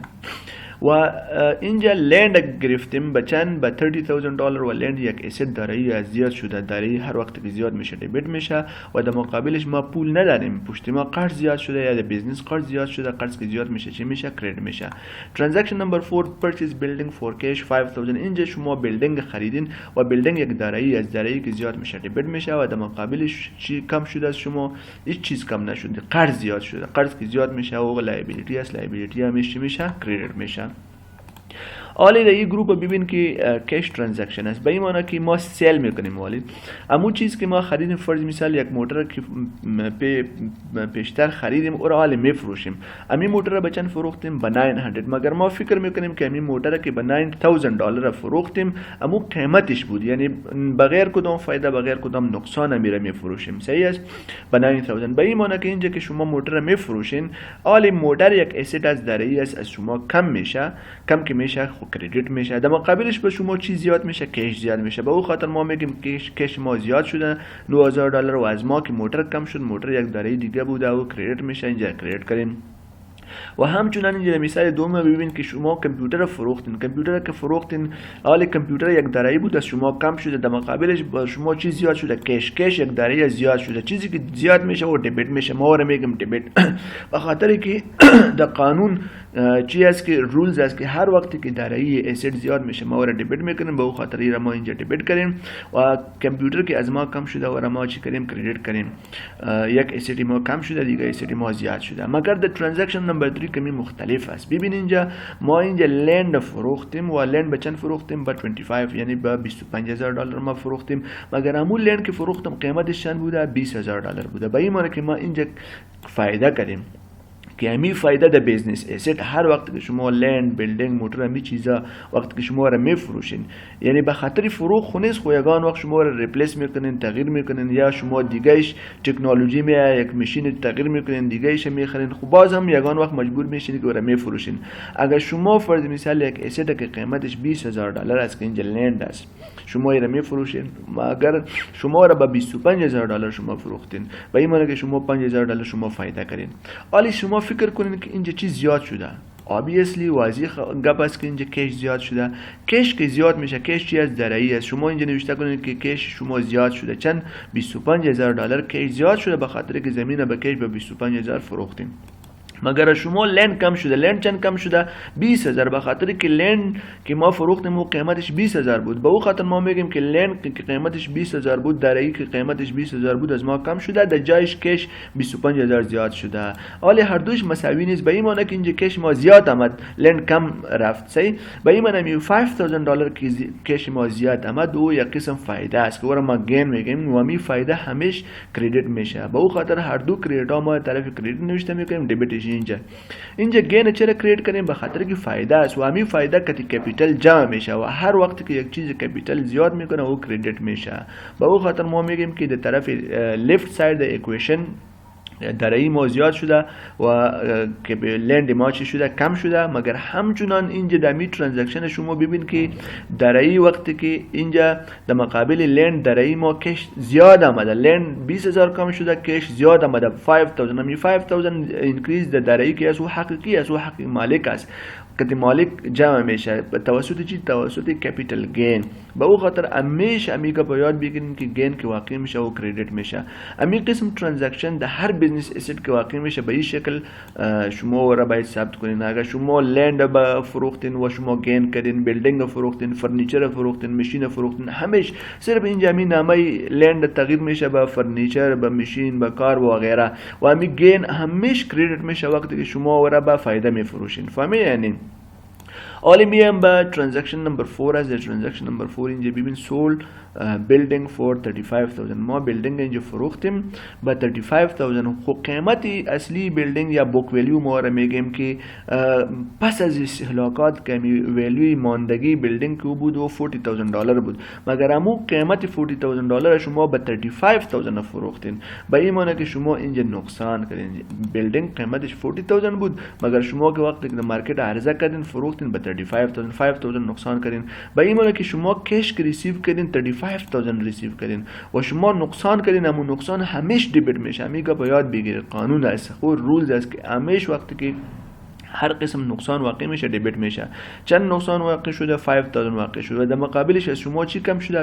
و اینجا لند گرفتیم بچن با $30,000 و لند یک اسید دارایی از زیاد شده دارایی هر وقت که زیاد میشه دبیت میشه و در مقابلش ما پول نداریم پشت ما قرض زیاد شده یا در بیزنس قرض زیاد شده قرض که زیاد میشه چی میشه کریدیت میشه ترانزکشن نمبر 4 purchase building for cash 5,000 اینجا شما بیلدینگ خریدین و بیلدینگ یک دارایی از دارایی که زیاد میشه دبیت میشه و در مقابلش چی کم شده از شما هیچ چیز کم نشده قرض زیاد شده قرض که زیاد میشه و لایبیلیتی است لایبیلیتی هم میشه کریدیت میشه حالا در این گروپ ببین که کش ترانزکشن است به این معنی که ما سیل میکنیم والد امون چیز که ما خریدیم فرض مثال یک موتر که پیشتر خریدیم او را حال میفروشیم همین موتر را بچن فروختیم به 900 مگر ما فکر میکنیم که همین موتر که به $9,000 فروختیم امو قیمتش بود یعنی بغیر کدام فایده بغیر کدام نقصان میره میفروشیم صحیح است به 9,000 به این معنی که اینجا که شما موتر را میفروشین حال موتر یک اسید از دارایی است از شما کم میشه کم که میشه خب کردیت میشه. در مقابلش به شما چی زیاد میشه؟ کش زیاد میشه. به اون خاطر ما میگیم کش ما زیاد شده $9000 و از ما که موتر کم شد، موتر یک داره دیگه بوده و کردیت میشه، اینجا کردیت کردیم. و همچنان اینجا مثال دوم ببین که شما کامپیوتر فروختین، کامپیوتر که فروختین حال کامپیوتر یک دره بود از شما کم شده، در مقابلش با شما چیز زیاد شده، کش یک دره زیاد شده. چیزی که زیاد میشه و دبیت میشه. ما رو میگم دبیت به خاطر که در قانون چی است که رولز است که هر وقتی که دره اسید زیاد میشه ما رو دبیت میکنیم، به خاطر این ما اینجا دبیت کنیم. و کامپیوتر که از ما کم شده و ما چی کنیم؟ کردیت کنیم. یک اسید ما کم شده، دیگه اسید ما زیاد شده. مگر در ترانزکشن نمبر 3 کمی مختلف است. ببین اینجا ما اینجا لند فروختیم و لند به چند فروختیم؟ با 25 یعنی با $25000 ما فروختیم. مگر همون لند که فروختم قیمتش چند بوده؟ $20000 بوده. به این معنی که ما اینجا فایده کردیم که همی فایده در بیزنس اسید. هر وقت که شما لند، بیلدینگ، موتور، همی چیزا وقت که شما را میفروشین، یعنی به خاطر فروغ خونیست خو یگان وقت شما را ریپلیس میکنین، تغییر میکنین، یا شما دیگهش تکنولوژی میاد یک ماشین تغییر میکنین دیگهش میخرین، خب باز هم یگان وقت مجبور میشین که را میفروشین. اگر شما فرض مثال یک اسید که قیمتش $20000 است که اینجا لند است، شما را میفروشین، اگر شما را با $25000 شما فروختین، به این معنی که شما $5000 شما فایده کردین. ولی شما فکر کنین که اینجا چیز زیاد شده. obviously واضح گپ است که اینجا کش زیاد شده. کش که زیاد میشه، کش چی از درایی است. شما اینجا نوشته کنید که کش شما زیاد شده، چند $25000 کش زیاد شده به خاطر که زمین به کش به 25000 فروختین. مگر شما لند کم شده، لند چند کم شده؟ 20000 به خاطر که لند که ما فروختیم و قیمتش 20000 بود. به اون خاطر ما میگیم که لند که قیمتش 20000 بود، درایی که قیمتش 20000 بود از ما کم شده، در جایش کش 25000 زیاد شده. حالا هر دوش مساوی نیست. به این معنی که اینجا کش ما زیاد آمد، لند کم رفت. صحیح؟ به این معنی $5000 که کش ما زیاد آمد و یک قسم فایده است که ور ما گین میگیم و می فایده همیشه کردیت میشه. به اون خاطر هر دو کردیت ها ما طرف کردیت نوشته میکنیم، دبیت. اینجا گین چرا کریت کنیم؟ به خاطر که فایده است و همین فایده که کپیتال جمع میشه و هر وقت که یک چیز کپیتال زیاد میکنه او کردیت میشه. به اون خاطر ما میگیم که در طرف لیفت ساید اکویشن درایی ما زیاد شده و که لند ما چی شده؟ کم شده. مگر همچنان اینجا در می ترانزکشن شما ببین که درایی وقتی که اینجا در مقابل لند درایی ما کش زیاد آمده، لند 20000 کم شده، کش زیاد آمده 5000. همی 5000 انکریز در درایی که از او حقیقی است، او حقیقی مالک است که مالک جمع میشه به توسط چی؟ توسط کپیتال گین. به او خاطر همیشه امیگا باید بگیریم که گین که واقع میشه و کردیت میشه. امی قسم ترانزکشن در هر بیزنس اسید که واقع میشه به این شکل شما را باید ثبت کنین. اگر شما لند با فروختین و شما گین کردین، بیلدینگ فروختین، فرنیچر فروختین، ماشین فروختین، همیشه صرف اینجا می نامه لند تغییر میشه به فرنیچر، به ماشین، به کار و غیره و امی گین همیشه کردیت میشه وقتی که شما را با فایده میفروشین. فهمیدین؟ یعنی حالا میام به ترانزکشن نمبر 4. از ترانزکشن نمبر 4 اینجا ببین سول بیلدینگ فور 35000. ما بیلدینگ اینجا فروختیم با 35000. خب قیمت اصلی بیلدینگ یا بوک ویلیو ما را میگیم که پس از استهلاکات که ویلیوی ماندگی بیلدینگ که بود و $40000 بود. مگر همون قیمت $40000 شما با 35000 فروختین. به این معنی که شما اینجا نقصان کردین. بیلدینگ قیمتش 40000 بود مگر شما که وقتی که مارکت عرضه کردین فروختین با 35000 نقصان کردین. به این معنی که شما کش که ریسیو کردین 35000 ریسیو کردین و شما نقصان کردین. همون نقصان همیشه دبیت میشه. همیگا باید بگیرید، قانون است، خود رولز است که همیشه وقتی که هر قسم نقصان واقع میشه دبیت میشه. چند نقصان واقع شده؟ 5000 واقع شده. در مقابلش از شما چی کم شده؟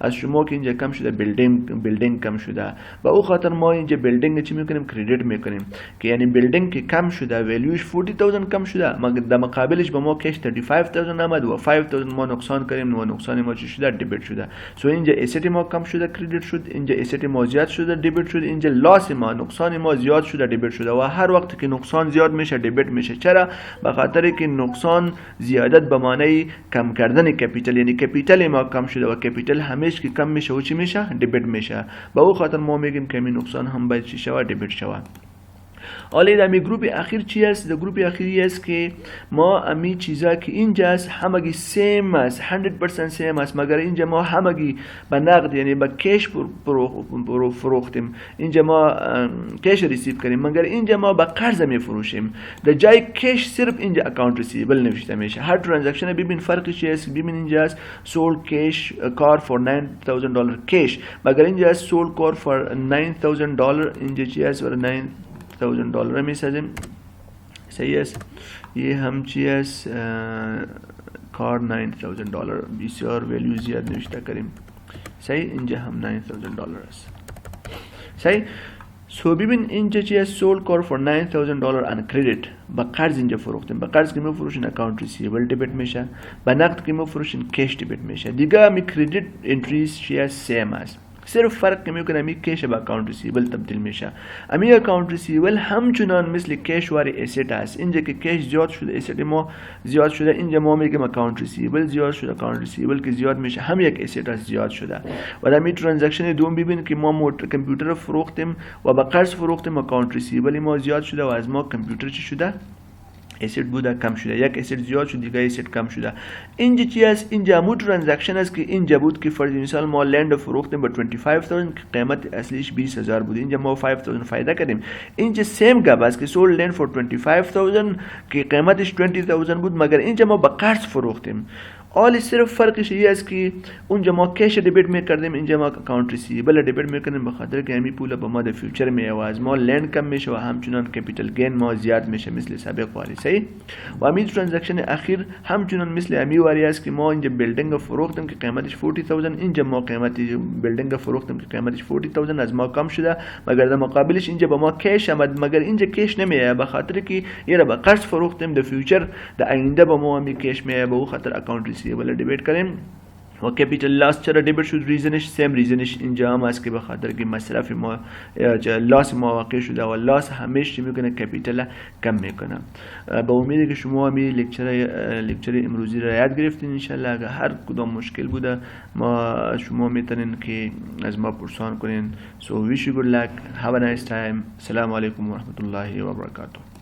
از شما که اینجا کم شده بیلدینگ کم شده. و او خاطر ما اینجا بیلدینگ چی میکنیم؟ کردیت میکنیم که یعنی بیلدینگ که کم شده ویلیوش 40000 کم شده، مگر در مقابلش به ما کش 35000 آمد و 5000 ما نقصان کردیم و نقصان ما چی شده؟ دبیت شده. سو اینجا اسید ما کم شده کردیت شد، اینجا اسید ما زیاد شده دبیت شد، اینجا لاس ما نقصان ما زیاد شده دبیت شده. و هر وقت که نقصان زیاد میشه دبیت میشه. چرا؟ به خاطر که نقصان زیادت به معنی کم کردن کپیتال، یعنی کپیتال ما کم شده و کپیتال همیشه که کم میشه و چی میشه؟ دبیت میشه. به اون خاطر ما میگیم که این نقصان هم باید چی شود؟ دبیت شود. حالا در گروپ اخیر چی است؟ در گروپ اخیری است که ما امی چیزا که اینجا است همگی سیم است، 100% سیم است، مگر اینجا ما همگی به نقد یعنی به کش فروختیم، اینجا ما کش ریسیو کردیم، مگر اینجا ما به قرض میفروشیم. در جای کش صرف اینجا اکانت ریسیبل نوشته میشه. هر ترانزکشن ببین فرقش چی است. ببین اینجا است سولد کش کار فور $9,000 کش، مگر اینجا است سولد کار فور $9,000. اینجا چی است؟ برای $9,000 میسازیم. صحیح است. یه هم چی است؟ کار $9,000 بسیار ویلیو زیاد نوشته کردیم. صحیح. اینجا هم $9,000 است. صحیح. سو ببین اینجا چی است؟ سولد کار فور $9,000 ان کردیت. با قرض اینجا فروختیم. با قرض که میفروشین اکانت ریسیبل دیبیت میشه، با نقد که میفروشین کش دیبیت میشه. دیگه می کردیت انتریز چی است؟ سیم است. صرف فرق که میکنه امی کش به اکانت ریسیبل تبدیل میشه. امی اکانت ریسیبل همچنان مثل کش واری اسید است. اینجا که کش زیاد شده، اسید ما زیاد شده، اینجا ما میگیم اکانت ریسیبل زیاد شده. اکانت ریسیبل که زیاد میشه هم یک اسید است زیاد شده. و در می ترانزکشن دوم ببین که ما کامپیوتر فروختیم و با قرض فروختیم، اکانت ریسیبل ما زیاد شده و از ما کامپیوتر چی شده؟ اسید بوده کم شده. یک اسید زیاد شد، دیگه اسید کم شده. اینجا چی است؟ اینجا مو ترانزکشن است که اینجا بود که فرض مثال ما لند فروختیم به 25,000 که قیمت اصلیش 20,000 بود. اینجا ما 5,000 فایده کردیم. اینجا سیم گپ است که سول لند فور 25,000 که قیمتش 20,000 بود، مگر اینجا ما به قرض فروختیم. آلی صرف فرقش این است که اونجا ما کش دیبیت میکردیم، اینجا ما اکانت ریسیبل دیبیت میکردیم، به خاطر که همین پول با ما در فیوچر میاد، ما لند کم میشه و همچنان کپیتال گین ما زیاد میشه مثل سابق واری. صحیح. و همین ترانزکشن اخیر همچنان مثل همین واری است که ما اینجا بیلدینگ فروختیم که قیمتش 40,000، اینجا ما قیمت بیلدینگ فروختیم که قیمتش 40,000 از ما کم شده، مگر در مقابلش اینجا با ما کش آمد، مگر اینجا کش نمیاد به خاطر که یه را به قرض فروختیم، در فیوچر در آینده با ما همین کش میاد، به خاطر اکانت ریسیبل دیبیت کردیم. و کپیتال لاس چرا دیبیت شد؟ ریزنش سیم ریزنش اینجا هم است که به خاطر که مصرف ما لاس ما واقع شده و لاس همیشه میکنه کپیتال کم میکنه. با امید که شما همین لکچر امروزی را یاد گرفتین ان شاء الله. اگر هر کدام مشکل بوده شما میتونین که از ما پرسان کنین. So wish you good luck. Have a nice time. السلام علیکم و رحمت الله و برکاته.